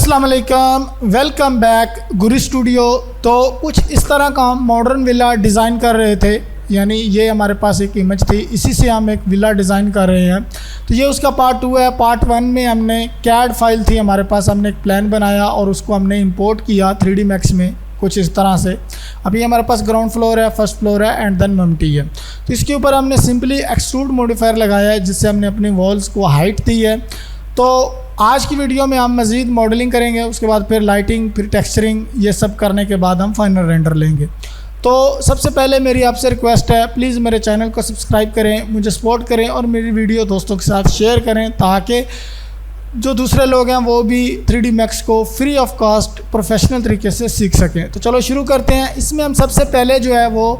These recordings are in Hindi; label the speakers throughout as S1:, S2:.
S1: अस्सलाम वालेकुम, वेलकम बैक गुरी स्टूडियो। तो कुछ इस तरह का हम मॉडर्न विला डिज़ाइन कर रहे थे, यानी ये हमारे पास एक इमेज थी, इसी से हम एक विला डिज़ाइन कर रहे हैं। तो ये उसका पार्ट 2 है। पार्ट 1 में हमने कैड फाइल थी हमारे पास, हमने एक प्लान बनाया और उसको हमने इंपोर्ट किया 3D मैक्स में कुछ इस तरह से। अभी हमारे पास ग्राउंड फ्लोर है, फर्स्ट फ्लोर है एंड देन मम्टी है। तो इसके ऊपर हमने सिंपली एक्सट्रूड मॉडिफायर लगाया है जिससे हमने अपनी वॉल्स को हाइट दी है। तो आज की वीडियो में हम मज़ीद मॉडलिंग करेंगे, उसके बाद फिर लाइटिंग, फिर टेक्सचरिंग, ये सब करने के बाद हम फाइनल रेंडर लेंगे। तो सबसे पहले मेरी आपसे रिक्वेस्ट है, प्लीज़ मेरे चैनल को सब्सक्राइब करें, मुझे सपोर्ट करें और मेरी वीडियो दोस्तों के साथ शेयर करें ताकि जो दूसरे लोग हैं वो भी 3D मैक्स को फ्री ऑफ कॉस्ट प्रोफेशनल तरीके से सीख सकें। तो चलो शुरू करते हैं। इसमें हम सबसे पहले जो है वो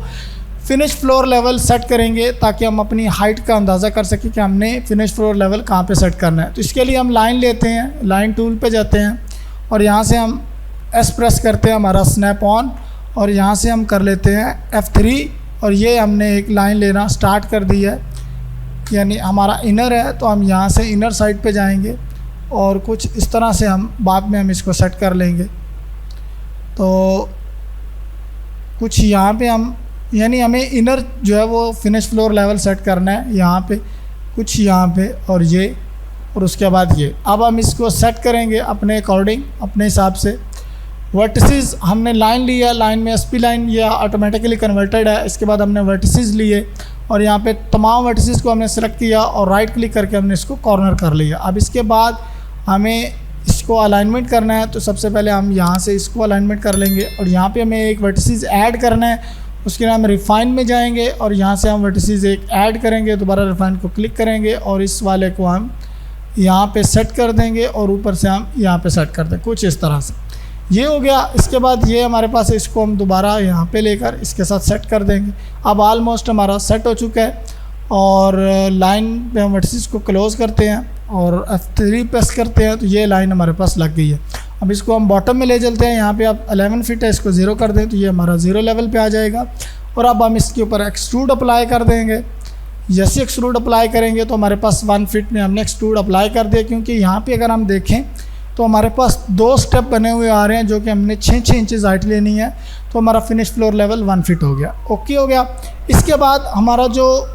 S1: फिनिश फ्लोर लेवल सेट करेंगे ताकि हम अपनी हाइट का अंदाज़ा कर सकें कि हमने फिनिश फ्लोर लेवल कहाँ पे सेट करना है। तो इसके लिए हम लाइन लेते हैं, लाइन टूल पे जाते हैं और यहाँ से हम एस प्रेस करते हैं, हमारा स्नैप ऑन, और यहाँ से हम कर लेते हैं F3 और ये हमने एक लाइन लेना स्टार्ट कर दी है, यानी हमारा इनर है तो हम यहाँ से इनर साइड पे जाएंगे और कुछ इस तरह से हम बाद में हम इसको सेट कर लेंगे। तो कुछ यहाँ पे हम, यानी हमें इनर जो है वो फिनिश फ्लोर लेवल सेट करना है, यहाँ पे कुछ, यहाँ पे और ये, और उसके बाद ये। अब हम इसको सेट करेंगे अपने अकॉर्डिंग, अपने हिसाब से। वर्टिसेस हमने लाइन लिया, लाइन में SP लाइन ये ऑटोमेटिकली कन्वर्टेड है। इसके बाद हमने वर्टिसेस लिए और यहाँ पे तमाम वर्टिसेस को हमने सेलेक्ट किया और राइट क्लिक करके हमने इसको कॉर्नर कर लिया। अब इसके बाद हमें इसको अलाइनमेंट करना है, तो सबसे पहले हम यहाँ से इसको अलाइनमेंट कर लेंगे और यहाँ पे हमें एक वर्टिसेस ऐड करना है। उसके लिए हम रिफाइन में जाएंगे और यहाँ से हम वर्टिसेस एक ऐड करेंगे, दोबारा रिफाइन को क्लिक करेंगे और इस वाले को हम यहाँ पे सेट कर देंगे और ऊपर से हम यहाँ पे सेट कर देंगे कुछ इस तरह से। ये हो गया। इसके बाद ये हमारे पास है, इसको हम दोबारा यहाँ पे लेकर इसके साथ सेट कर देंगे। अब ऑलमोस्ट हमारा सेट हो चुका है और लाइन पे हम वर्टिसेस को क्लोज़ करते हैं और F3 प्रेस करते हैं तो ये लाइन हमारे पास लग गई है। अब इसको हम बॉटम में ले चलते हैं, यहाँ पे आप 11 फीट है, इसको 0 कर दें तो ये हमारा 0 लेवल पे आ जाएगा। और अब हम इसके ऊपर एक्सट्रूड अप्लाई कर देंगे। जैसे एक्सट्रूड अप्लाई करेंगे तो हमारे पास 1 फीट में हमने एक्सट्रूड अप्लाई कर दिया, क्योंकि यहाँ पे अगर हम देखें तो हमारे पास 2 स्टेप बने हुए आ रहे हैं जो कि हमने 6 इंचेस हाइट लेनी है। तो हमारा फिनिश फ्लोर लेवल 1 फीट हो गया, ओके हो गया। इसके बाद हमारा जो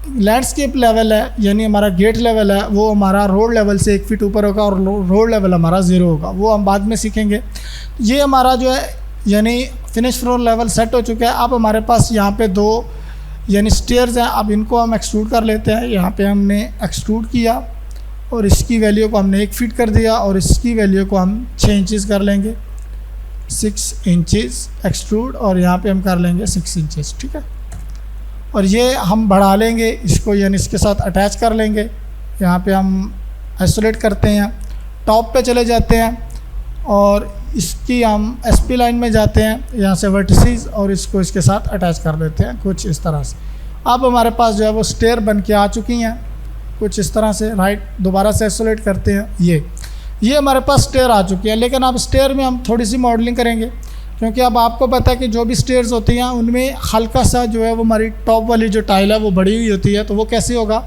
S1: लैंडस्केप लेवल है, यानी हमारा गेट लेवल है, वो हमारा रोड लेवल से 1 फीट ऊपर होगा और रोड लेवल हमारा 0 होगा, वो हम बाद में सीखेंगे। ये हमारा जो है यानी फिनिश फ्लोर लेवल सेट हो चुका है। अब हमारे पास यहाँ पे 2 यानी स्टेयर्स हैं, अब इनको हम एक्सट्रूड कर लेते हैं। यहाँ पे हमने एक्सट्रूड किया और इसकी वैल्यू को हमने 1 फीट कर दिया और इसकी वैल्यू को हम 6 इंचज़ कर लेंगे, 6 इंचज़ एक्सट्रूड, और यहाँ पे हम कर लेंगे 6 इंचज़, ठीक है। और ये हम बढ़ा लेंगे इसको, यानी इसके साथ अटैच कर लेंगे। यहाँ पे हम आइसोलेट करते हैं, टॉप पे चले जाते हैं और इसकी हम SP लाइन में जाते हैं, यहाँ से वर्टिसेस, और इसको इसके साथ अटैच कर देते हैं कुछ इस तरह से। अब हमारे पास जो है वो स्टेयर बन के आ चुकी हैं कुछ इस तरह से। राइट, दोबारा से आइसोलेट करते हैं, ये हमारे पास स्टेयर आ चुकी है। लेकिन अब स्टेयर में हम थोड़ी सी मॉडलिंग करेंगे, क्योंकि अब आपको पता है कि जो भी स्टेयर्स होती हैं उनमें हल्का सा जो है वो हमारी टॉप वाली जो टाइल है वो बड़ी हुई होती है। तो वो कैसे होगा,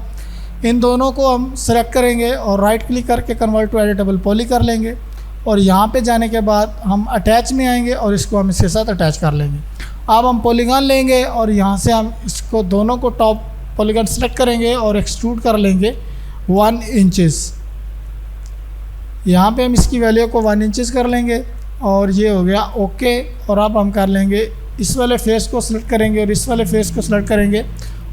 S1: इन दोनों को हम सेलेक्ट करेंगे और राइट क्लिक करके कन्वर्ट टू एडिटेबल पॉली कर लेंगे और यहाँ पे जाने के बाद हम अटैच में आएंगे और इसको हम इसके साथ अटैच कर लेंगे। अब हम पॉलीगॉन लेंगे और यहाँ से हम इसको दोनों को टॉप पॉलीगॉन सेलेक्ट करेंगे और एक्सट्रूड कर लेंगे 1 इंचज़। यहाँ पे हम इसकी वैल्यू को 1 इंचज़ कर लेंगे और ये हो गया ओके। और अब हम कर लेंगे इस वाले फेस को सिलेक्ट करेंगे और इस वाले फेस को सिलेक्ट करेंगे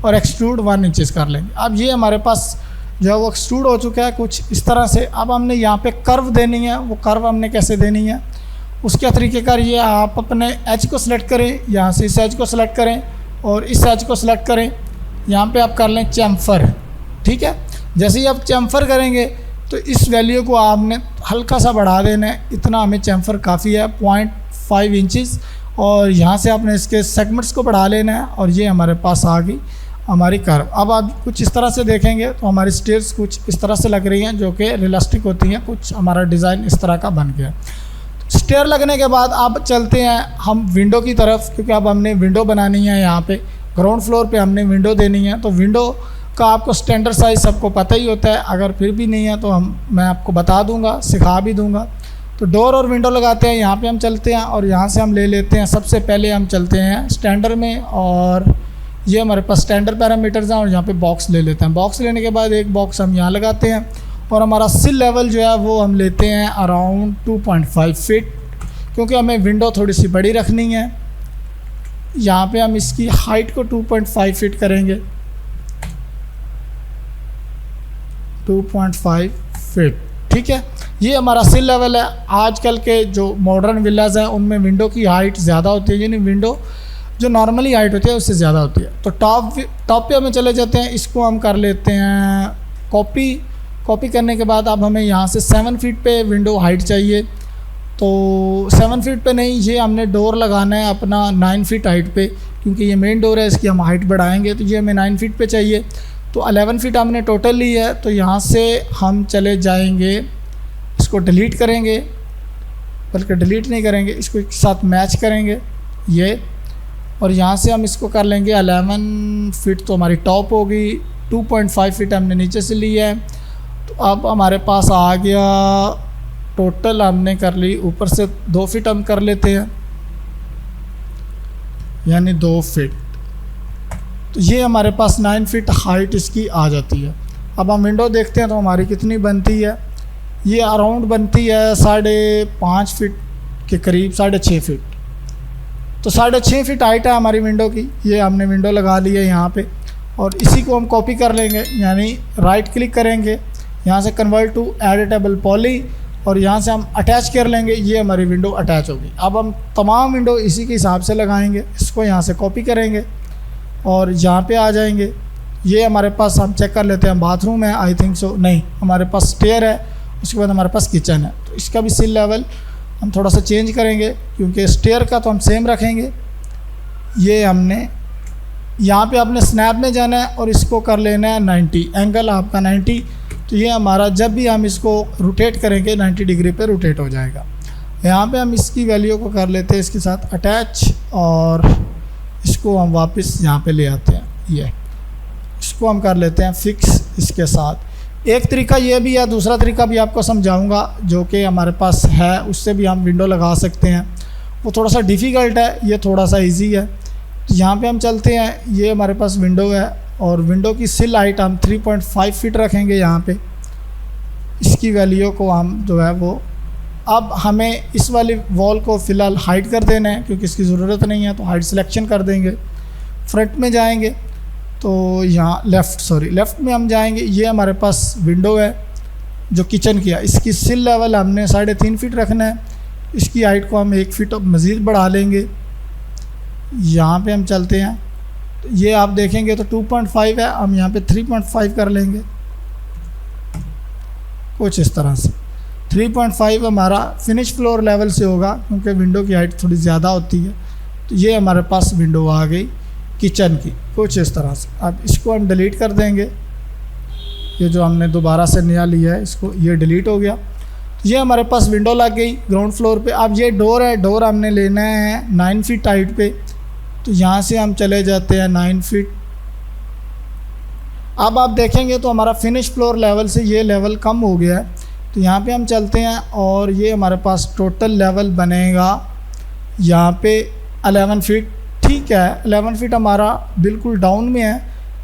S1: और एक्सट्रूड 1 इंचज़ कर लेंगे। अब ये हमारे पास जो है वो एक्सट्रूड हो चुका है कुछ इस तरह से। अब हमने यहाँ पे कर्व देनी है, वो कर्व हमने कैसे देनी है उसके तरीक़ेकार ये, आप अपने एज को सिलेक्ट करें, यहाँ से इस एज को सिलेक्ट करें और इस एज को सिलेक्ट करें, यहाँ पे आप कर लें चैम्फर, ठीक है। जैसे ही आप चैम्फर करेंगे तो इस वैल्यू को आपने हल्का सा बढ़ा देना है, इतना हमें चैम्फर काफ़ी है, 0.5 इंचज़। और यहाँ से आपने इसके सेगमेंट्स को बढ़ा लेना है और ये हमारे पास आ गई हमारी कर्व। अब आप कुछ इस तरह से देखेंगे तो हमारी स्टेयर्स कुछ इस तरह से लग रही हैं जो कि रियलिस्टिक होती हैं। कुछ हमारा डिज़ाइन इस तरह का बन गया। स्टेयर लगने के बाद अब चलते हैं हम विंडो की तरफ, क्योंकि अब हमने विंडो बनानी है। यहाँ पे ग्राउंड फ्लोर पे हमने विंडो देनी है, तो विंडो का आपको स्टैंडर्ड साइज़ सबको पता ही होता है, अगर फिर भी नहीं है तो मैं आपको बता दूंगा, सिखा भी दूंगा। तो डोर और विंडो लगाते हैं, यहाँ पे हम चलते हैं और यहाँ से हम ले लेते हैं। सबसे पहले हम चलते हैं स्टैंडर्ड में, और ये हमारे पास स्टैंडर्ड पैरामीटर्स हैं, और यहाँ पे बॉक्स ले लेते हैं। बॉक्स लेने के बाद एक बॉक्स हम यहाँ लगाते हैं, और हमारा सिल लेवल जो है वो हम लेते हैं अराउंड 2.5 फीट, क्योंकि हमें विंडो थोड़ी सी बड़ी रखनी है। यहाँ पे हम इसकी हाइट को 2.5 फीट करेंगे, 2.5 फीट, ठीक है। ये हमारा सिल लेवल है। आजकल के जो मॉडर्न विलाज हैं उनमें विंडो की हाइट ज़्यादा होती है, यानी विंडो जो नॉर्मली हाइट होती है उससे ज़्यादा होती है। तो टॉप पे हमें चले जाते हैं, इसको हम कर लेते हैं कॉपी करने के बाद अब हमें यहाँ से 7 फीट पे विंडो हाइट चाहिए। तो 7 फीट पे नहीं, ये हमने डोर लगाना है अपना 9 फीट हाइट पे, क्योंकि ये मेन डोर है, इसकी हम हाइट बढ़ाएंगे, तो ये हमें 9 फीट पे चाहिए। तो 11 फीट हमने टोटल ली है, तो यहाँ से हम चले जाएंगे, इसको डिलीट करेंगे, बल्कि डिलीट नहीं करेंगे, इसको एक साथ मैच करेंगे ये, और यहाँ से हम इसको कर लेंगे 11 फीट, तो हमारी टॉप होगी। 2.5 फीट हमने नीचे से ली है, तो अब हमारे पास आ गया, टोटल हमने कर ली, ऊपर से 2 फीट हम कर लेते हैं, यानी 2 फीट। तो ये हमारे पास 9 फीट हाइट इसकी आ जाती है। अब हम विंडो देखते हैं तो हमारी कितनी बनती है, ये अराउंड बनती है 5.5 फीट के करीब, 6.5 फीट। तो 6.5 फीट हाइट है हमारी विंडो की। ये हमने विंडो लगा ली है यहाँ पे, और इसी को हम कॉपी कर लेंगे, यानी राइट क्लिक करेंगे, यहाँ से कन्वर्ट टू एडिटेबल पॉली, और यहाँ से हम अटैच कर लेंगे, ये हमारी विंडो अटैच होगी। अब हम तमाम विंडो इसी के हिसाब से लगाएंगे, इसको यहाँ से कॉपी करेंगे और यहाँ पे आ जाएंगे। ये हमारे पास, हम चेक कर लेते हैं, बाथरूम है, आई थिंक सो, नहीं, हमारे पास स्टेयर है, उसके बाद हमारे पास किचन है। तो इसका भी सिल लेवल हम थोड़ा सा चेंज करेंगे, क्योंकि स्टेयर का तो हम सेम रखेंगे। ये हमने यहाँ पे आपने स्नैप में जाना है और इसको कर लेना है 90, एंगल आपका 90। तो ये हमारा जब भी हम इसको रोटेट करेंगे 90 डिग्री पे रोटेट हो जाएगा। यहाँ पे हम इसकी वैल्यू को कर लेते हैं इसके साथ अटैच, और इसको हम वापस यहाँ पे ले आते हैं। ये इसको हम कर लेते हैं फिक्स इसके साथ। एक तरीका ये भी है, दूसरा तरीका भी आपको समझाऊंगा जो कि हमारे पास है, उससे भी हम विंडो लगा सकते हैं। वो थोड़ा सा डिफ़िकल्ट है, ये थोड़ा सा इजी है। तो यहाँ पे हम चलते हैं, ये हमारे पास विंडो है, और विंडो की सिल हाइट हम 3.5 फीट रखेंगे यहाँ पे। इसकी वैल्यू को हम जो है वो, अब हमें इस वाली वॉल को फ़िलहाल हाइड कर देना है, क्योंकि इसकी ज़रूरत नहीं है, तो हाइड सिलेक्शन कर देंगे। फ्रंट में जाएंगे तो यहाँ लेफ़्ट में हम जाएंगे। ये हमारे पास विंडो है जो किचन की है, इसकी सिल लेवल हमने 3.5 फीट रखना है। इसकी हाइट को हम 1 फीट मज़ीद बढ़ा लेंगे। यहाँ पे हम चलते हैं, तो ये आप देखेंगे तो 2.5 है, हम यहाँ पे 3.5 कर लेंगे, कुछ इस तरह से। 3.5 हमारा फिनिश फ्लोर लेवल से होगा, क्योंकि विंडो की हाइट थोड़ी ज़्यादा होती है। तो ये हमारे पास विंडो आ गई किचन की, कुछ इस तरह से। अब इसको हम डिलीट कर देंगे, ये जो हमने दोबारा से नया लिया है इसको, ये डिलीट हो गया। ये हमारे पास विंडो लग गई ग्राउंड फ्लोर पे। अब ये डोर है, डोर हमने लेना है 9 फीट हाइट पे, तो यहाँ से हम चले जाते हैं 9 फीट। अब आप देखेंगे तो हमारा फिनिश फ्लोर लेवल से ये लेवल कम हो गया है। तो यहाँ पे हम चलते हैं, और ये हमारे पास टोटल लेवल बनेगा यहाँ पे 11 फीट, ठीक है। 11 फीट हमारा बिल्कुल डाउन में है,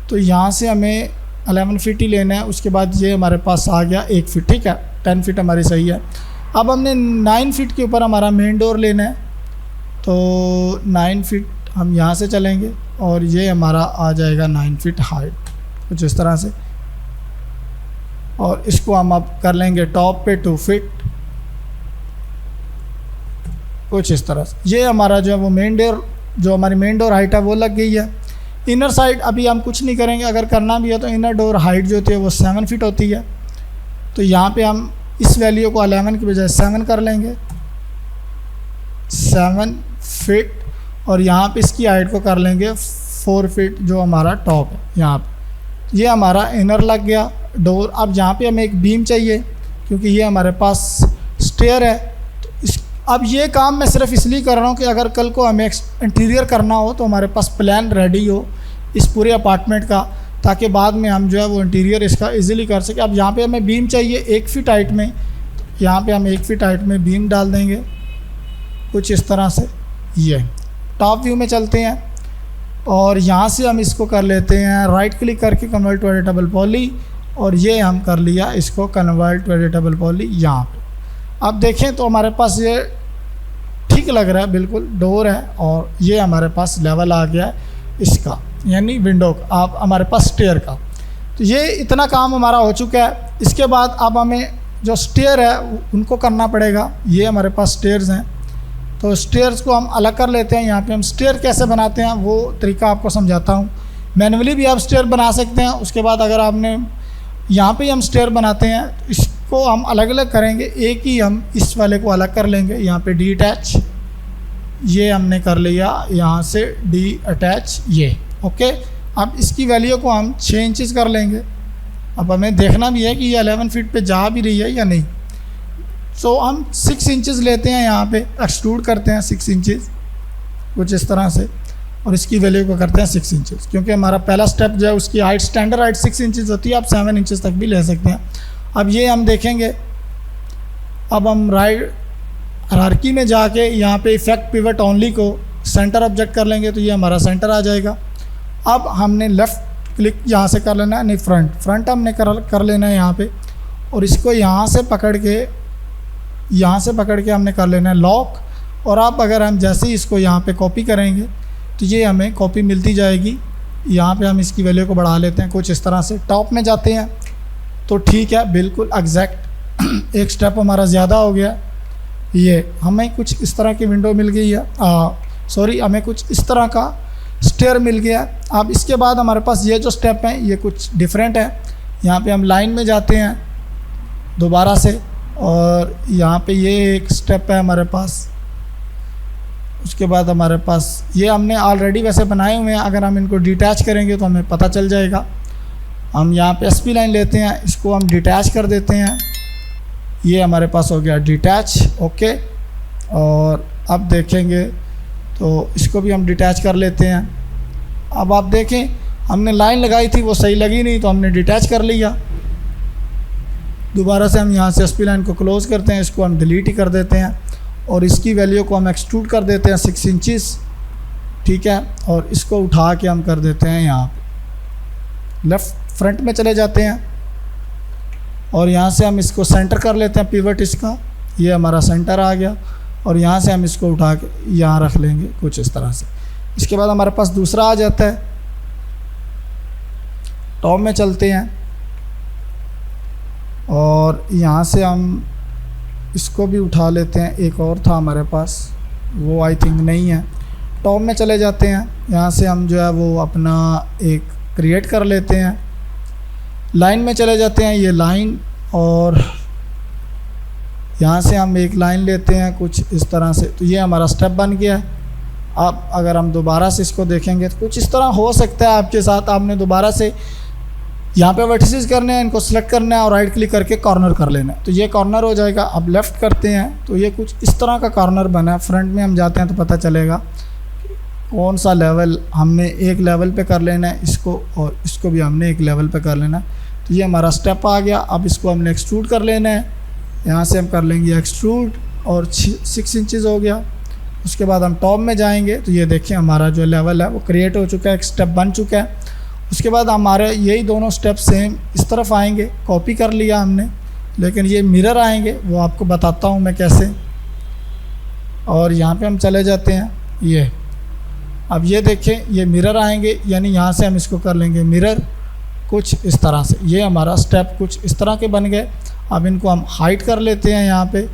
S1: तो यहाँ से हमें 11 फीट ही लेना है। उसके बाद ये हमारे पास आ गया 1 फीट, ठीक है, 10 फीट हमारी सही है। अब हमने 9 फीट के ऊपर हमारा मेन डोर लेना है, तो 9 फीट हम यहाँ से चलेंगे, और ये हमारा आ जाएगा 9 फीट हाइट, कुछ इस तरह से। और इसको हम अब कर लेंगे टॉप पे 2 फीट, कुछ इस तरह से। ये हमारा जो है वो मेन डोर, जो हमारी मेन डोर हाइट है वो लग गई है। इनर साइड अभी हम कुछ नहीं करेंगे, अगर करना भी है तो इनर डोर हाइट जो होती है वो 7 फीट होती है। तो यहाँ पे हम इस वैल्यू को 11 की बजाय 7 कर लेंगे, 7 फीट, और यहाँ पे इसकी हाइट को कर लेंगे 4 फीट, जो हमारा टॉप है यहाँ पे। ये हमारा इनर लग गया डोर। अब यहाँ पे हमें एक बीम चाहिए, क्योंकि ये हमारे पास स्टेयर है। तो अब ये काम मैं सिर्फ इसलिए कर रहा हूँ कि अगर कल को हमें इंटीरियर करना हो तो हमारे पास प्लान रेडी हो इस पूरे अपार्टमेंट का, ताकि बाद में हम जो है वो इंटीरियर इसका इजीली कर सकें। अब यहाँ पे हमें बीम चाहिए 1 फीट हाइट में, तो यहाँ पे हम 1 फीट हाइट में बीम डाल देंगे कुछ इस तरह से। ये टॉप व्यू में चलते हैं और यहाँ से हम इसको कर लेते हैं राइट क्लिक करके कन्वर्ट टू एडिटेबल पॉली, और ये हम कर लिया इसको कन्वर्ट टू एडिटेबल पॉली यहाँ पे। अब देखें तो हमारे पास ये ठीक लग रहा है, बिल्कुल डोर है, और ये हमारे पास लेवल आ गया है इसका, यानी विंडो का, आप हमारे पास स्टेयर का। तो ये इतना काम हमारा हो चुका है। इसके बाद अब हमें जो स्टेयर है उनको करना पड़ेगा। ये हमारे पास स्टेयर्स हैं, तो स्टेयर्स को हम अलग कर लेते हैं। यहाँ पे हम स्टेयर कैसे बनाते हैं वो तरीका आपको समझाता हूँ। मैनुअली भी आप स्टेयर बना सकते हैं। उसके बाद अगर आपने यहाँ पे हम स्टेयर बनाते हैं तो इसको हम अलग अलग करेंगे। एक ही हम इस वाले को अलग कर लेंगे। यहाँ पे डी अटैच ये हमने कर लिया, यहाँ से डी अटैच ये, ओके। अब इसकी वैल्यू को हम 6 इंचज़ कर लेंगे। अब हमें देखना भी है कि ये 11 फीट पे जा भी रही है या नहीं। सो हम 6 इंचज़ लेते हैं, यहाँ पे एक्सट्रूड करते हैं 6 इंचज़ कुछ इस तरह से, और इसकी वैल्यू को करते हैं 6 इंचज़, क्योंकि हमारा पहला स्टेप जो है उसकी हाइट स्टैंडर्ड हाइट 6 इंचज़ होती है। आप 7 इंचज़ तक भी ले सकते हैं। अब ये हम देखेंगे, अब हम राइट हायरार्की में जाके यहाँ पे इफेक्ट पिवट ओनली को सेंटर ऑब्जेक्ट कर लेंगे, तो ये हमारा सेंटर आ जाएगा। अब हमने लेफ़्ट क्लिक यहाँ से कर लेना है, नहीं फ्रंट हमने कर लेना है यहाँ पे, और इसको यहाँ से पकड़ के हमने कर लेना है लॉक। और अब अगर हम जैसे ही इसको यहाँ पे कॉपी करेंगे तो ये हमें कॉपी मिलती जाएगी। यहाँ पे हम इसकी वैल्यू को बढ़ा लेते हैं कुछ इस तरह से। टॉप में जाते हैं तो ठीक है, बिल्कुल एग्जैक्ट एक स्टेप हमारा ज़्यादा हो गया। ये हमें कुछ इस तरह की विंडो मिल गई है, हमें कुछ इस तरह का स्टेयर मिल गया। अब इसके बाद हमारे पास ये जो स्टेप हैं ये कुछ डिफरेंट है। यहाँ पे हम लाइन में जाते हैं दोबारा से, और यहाँ पे ये एक स्टेप है हमारे पास। उसके बाद हमारे पास ये हमने ऑलरेडी वैसे बनाए हुए हैं, अगर हम इनको डिटैच करेंगे तो हमें पता चल जाएगा। हम यहाँ पे एसपी लाइन लेते हैं, इसको हम डिटैच कर देते हैं। ये हमारे पास हो गया डिटैच, ओके। और अब देखेंगे तो इसको भी हम डिटैच कर लेते हैं। अब आप देखें हमने लाइन लगाई थी वो सही लगी नहीं, तो हमने डिटैच कर लिया। दोबारा से हम यहाँ से एसपी लाइन को क्लोज़ करते हैं, इसको हम डिलीट ही कर देते हैं, और इसकी वैल्यू को हम एक्सट्रूड कर देते हैं 6 इंचज़, ठीक है। और इसको उठा के हम कर देते हैं यहाँ लेफ़्ट फ्रंट में चले जाते हैं, और यहाँ से हम इसको सेंटर कर लेते हैं पिवट इसका। ये हमारा सेंटर आ गया, और यहाँ से हम इसको उठा के यहाँ रख लेंगे कुछ इस तरह से। इसके बाद हमारे पास दूसरा आ जाता है। टॉप में चलते हैं, और यहाँ से हम इसको भी उठा लेते हैं। एक और था हमारे पास, वो आई थिंक नहीं है। टॉप में चले जाते हैं, यहाँ से हम जो है वो अपना एक क्रिएट कर लेते हैं। लाइन में चले जाते हैं, ये लाइन, और यहाँ से हम एक लाइन लेते हैं कुछ इस तरह से। तो ये हमारा स्टेप बन गया है। अब अगर हम दोबारा से इसको देखेंगे तो कुछ इस तरह हो सकता है आपके साथ। आपने दोबारा से यहाँ पे वर्टिसेस करने हैं, इनको सेलेक्ट करना है और राइट क्लिक करके कॉर्नर कर लेना है, तो ये कॉर्नर हो जाएगा। अब लेफ़्ट करते हैं तो ये कुछ इस तरह का कॉर्नर बना है। फ्रंट में हम जाते हैं तो पता चलेगा कौन सा लेवल हमने एक लेवल पे कर लेना है इसको, और इसको भी हमने एक लेवल पे कर लेना है। तो ये हमारा स्टेप आ गया। अब इसको हमने एक्सट्रूड कर लेना है, यहाँ से हम कर लेंगे एक्सट्रूड, और 6 इंचज़ हो गया। उसके बाद हम टॉप में जाएंगे तो ये देखिए हमारा जो लेवल है वो क्रिएट हो चुका है, एक स्टेप बन चुका है। उसके बाद हमारे यही दोनों स्टेप सेम इस तरफ आएंगे, कॉपी कर लिया हमने, लेकिन ये मिरर आएंगे वो आपको बताता हूँ मैं कैसे। और यहाँ पे हम चले जाते हैं, ये अब ये देखें ये मिरर आएंगे, यानी यहाँ से हम इसको कर लेंगे मिरर कुछ इस तरह से। ये हमारा स्टेप कुछ इस तरह के बन गए। अब इनको हम हाइड कर लेते हैं यहाँ पे,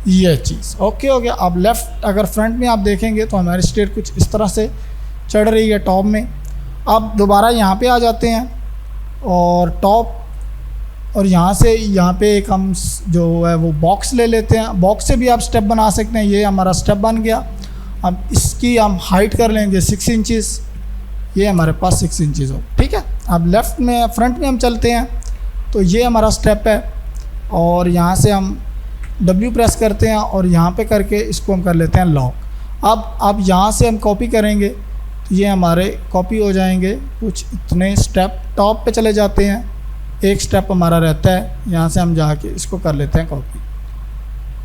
S1: ये चीज़ ओके हो गया। अब लेफ़्ट अगर फ्रंट में आप देखेंगे तो हमारी स्टेट कुछ इस तरह से चढ़ रही है टॉप में। अब दोबारा यहाँ पे आ जाते हैं, और टॉप, और यहाँ से यहाँ पे एक हम जो है वो बॉक्स ले लेते हैं। बॉक्स से भी आप स्टेप बना सकते हैं। ये हमारा स्टेप बन गया। अब इसकी हम हाइट कर लेंगे 6 इंचज़, ये हमारे पास 6 इंचज़ हो, ठीक है। अब लेफ़्ट में फ्रंट में हम चलते हैं तो ये हमारा स्टेप है, और यहाँ से हम W प्रेस करते हैं और यहाँ पे करके इसको हम कर लेते हैं लॉक। अब यहाँ से हम कॉपी करेंगे ये हमारे कॉपी हो जाएंगे कुछ इतने स्टेप। टॉप पे चले जाते हैं, एक स्टेप हमारा रहता है, यहाँ से हम जाके इसको कर लेते हैं कॉपी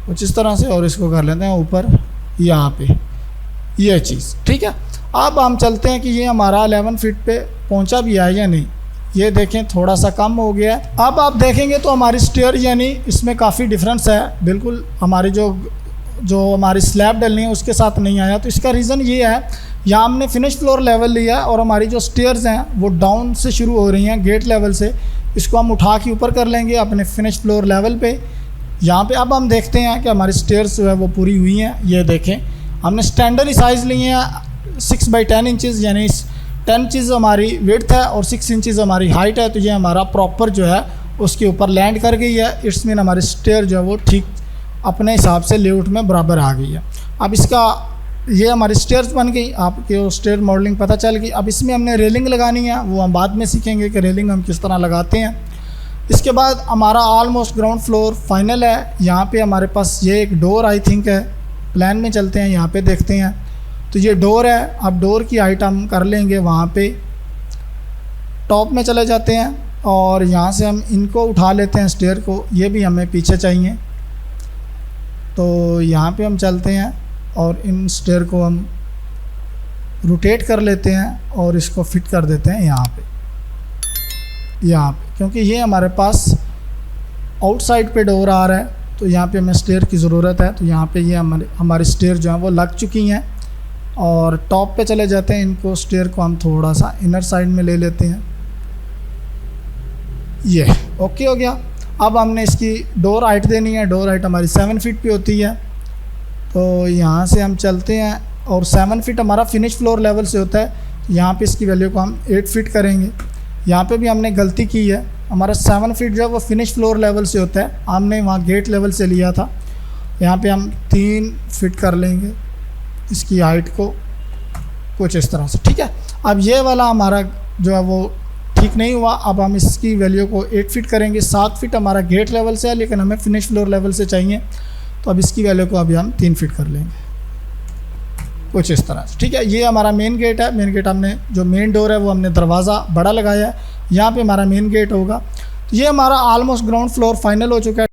S1: कुछ इस तरह से, और इसको कर लेते हैं ऊपर यहाँ पे, ये चीज़ ठीक है। अब हम चलते हैं कि ये हमारा 11 फीट पे पहुँचा भी है या नहीं। ये देखें थोड़ा सा कम हो गया है। अब आप देखेंगे तो हमारी स्टेयर यानी इसमें काफ़ी डिफरेंस है, बिल्कुल हमारी जो हमारी स्लैब डलनी है उसके साथ नहीं आया। तो इसका रीज़न ये है, यहाँ हमने फिनिश फ्लोर लेवल लिया और हमारी जो स्टेयर्स हैं वो डाउन से शुरू हो रही हैं गेट लेवल से। इसको हम उठा के ऊपर कर लेंगे अपने फिनिश फ्लोर लेवल पे। यहाँ पे अब हम देखते हैं कि हमारी स्टेयर्स जो है वो पूरी हुई हैं। ये देखें हमने स्टैंडर्ड साइज़ लिए हैं 6 बाई 10 इंचज़, यानी 10 इंचज़ हमारी विड्थ है और 6 इंचज़ हमारी हाइट है। तो ये हमारा प्रॉपर जो है उसके ऊपर लैंड कर गई है। इट्स मीन हमारी स्टेयर जो है वो ठीक अपने हिसाब से लेआउट में बराबर आ गई है। अब इसका ये हमारी स्टेयर्स बन गई, आपके स्टेयर मॉडलिंग पता चल गई। अब इसमें हमने रेलिंग लगानी है, वो हम बाद में सीखेंगे कि रेलिंग हम किस तरह लगाते हैं। इसके बाद हमारा ऑलमोस्ट ग्राउंड फ्लोर फाइनल है। यहाँ पे हमारे पास ये एक डोर आई थिंक है, प्लान में चलते हैं यहाँ पे देखते हैं। तो ये डोर है, अब डोर की हाइट हम कर लेंगे वहाँ पे टॉप में चले जाते हैं और यहाँ से हम इनको उठा लेते हैं स्टेयर को, ये भी हमें पीछे चाहिए। तो यहाँ पे हम चलते हैं और इन स्टेयर को हम रोटेट कर लेते हैं और इसको फिट कर देते हैं यहाँ पे, क्योंकि ये हमारे पास आउटसाइड पे डोर आ रहा है तो यहाँ पे हमें स्टेयर की ज़रूरत है। तो यहाँ पे ये हमारी स्टेयर जो है वो लग चुकी हैं। और टॉप पे चले जाते हैं, इनको स्टेयर को हम थोड़ा सा इनर साइड में ले लेते हैं। ये ओके हो गया। अब हमने इसकी डोर हाइट देनी है। डोर हाइट हमारी 7 फीट पे होती है। तो यहाँ से हम चलते हैं और 7 फीट हमारा फिनिश फ्लोर लेवल से होता है। यहाँ पे इसकी वैल्यू को हम 8 फीट करेंगे। यहाँ पे भी हमने गलती की है, हमारा 7 फीट जो है वो फिनिश फ्लोर लेवल से होता है, हमने वहाँ गेट लेवल से लिया था। यहाँ पे हम 3 फीट कर लेंगे इसकी हाइट को कुछ इस तरह से, ठीक है। अब ये वाला हमारा जो है वो ठीक नहीं हुआ। अब हम इसकी वैल्यू को 8 फीट करेंगे। 7 फीट हमारा गेट लेवल से है लेकिन हमें फिनिश फ्लोर लेवल से चाहिए, तो अब इसकी वैल्यू को अभी हम 3 फीट कर लेंगे कुछ इस तरह से, ठीक है। ये हमारा मेन गेट है। मेन गेट हमने जो मेन डोर है वो हमने दरवाज़ा बड़ा लगाया है, यहाँ पे हमारा मेन गेट होगा। तो ये हमारा ऑलमोस्ट ग्राउंड फ्लोर फाइनल हो चुका है।